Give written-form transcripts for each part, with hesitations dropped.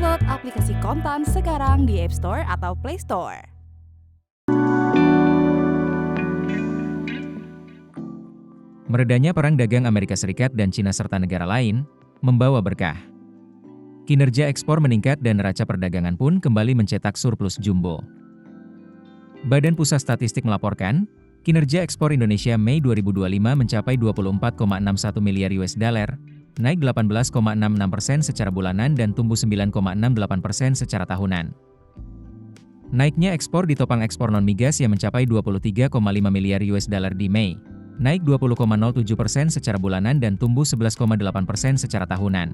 Download aplikasi Kontan sekarang di App Store atau Play Store. Meredanya perang dagang Amerika Serikat dan Cina serta negara lain membawa berkah. Kinerja ekspor meningkat dan neraca perdagangan pun kembali mencetak surplus jumbo. Badan Pusat Statistik melaporkan, kinerja ekspor Indonesia Mei 2025 mencapai 24,61 miliar US dollar, naik 18,66% secara bulanan dan tumbuh 9,68% secara tahunan. Naiknya ekspor ditopang ekspor non-migas yang mencapai 23,5 miliar US dollar di Mei, naik 20,07% secara bulanan dan tumbuh 11,8% secara tahunan.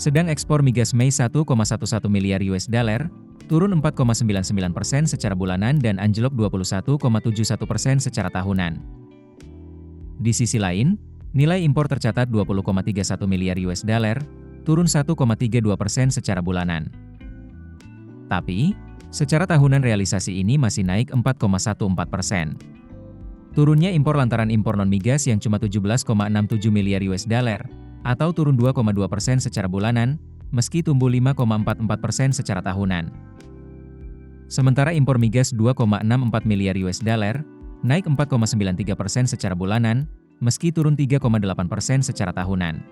Sedang ekspor migas Mei 1,11 miliar US dollar, turun 4,99% secara bulanan dan anjlok 21,71% secara tahunan. Di sisi lain, nilai impor tercatat 20,31 miliar US dollar, turun 1,32% secara bulanan. Tapi, secara tahunan realisasi ini masih naik 4,14%. Turunnya impor lantaran impor non-migas yang cuma 17,67 miliar US dollar, atau turun 2,2% secara bulanan, meski tumbuh 5,44% secara tahunan. Sementara impor migas 2,64 miliar US dollar, naik 4,93% secara bulanan, meski turun 3,8% secara tahunan.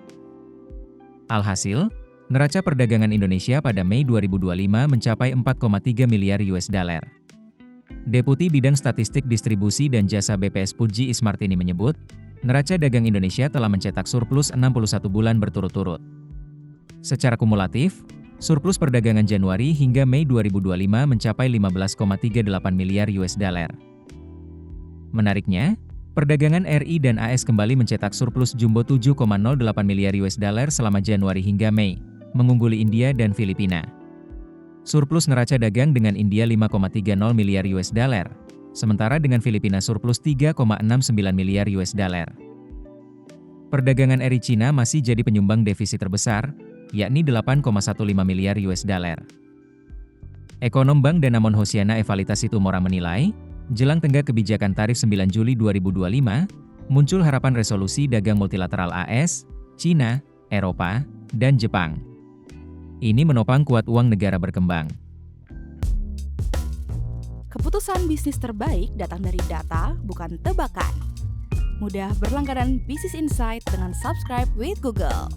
Alhasil, neraca perdagangan Indonesia pada Mei 2025 mencapai 4,3 miliar US dollar. Deputi Bidang Statistik Distribusi dan Jasa BPS Puji Ismartini menyebut, neraca dagang Indonesia telah mencetak surplus 61 bulan berturut-turut. Secara kumulatif, surplus perdagangan Januari hingga Mei 2025 mencapai 15,38 miliar US dollar. Menariknya, perdagangan RI dan AS kembali mencetak surplus jumbo 7,08 miliar US dollar selama Januari hingga Mei, mengungguli India dan Filipina. Surplus neraca dagang dengan India 5,30 miliar US dollar, sementara dengan Filipina surplus 3,69 miliar US dollar. Perdagangan RI Cina masih jadi penyumbang defisit terbesar, yakni 8,15 miliar US dollar. Ekonom Bank Danamon Hosiana Evalita Situmorang menilai, jelang tenggat kebijakan tarif 9 Juli 2025, muncul harapan resolusi dagang multilateral AS, Cina, Eropa, dan Jepang. Ini menopang kuat uang negara berkembang. Keputusan bisnis terbaik datang dari data, bukan tebakan. Mudah berlangganan Business Insight dengan subscribe with Google.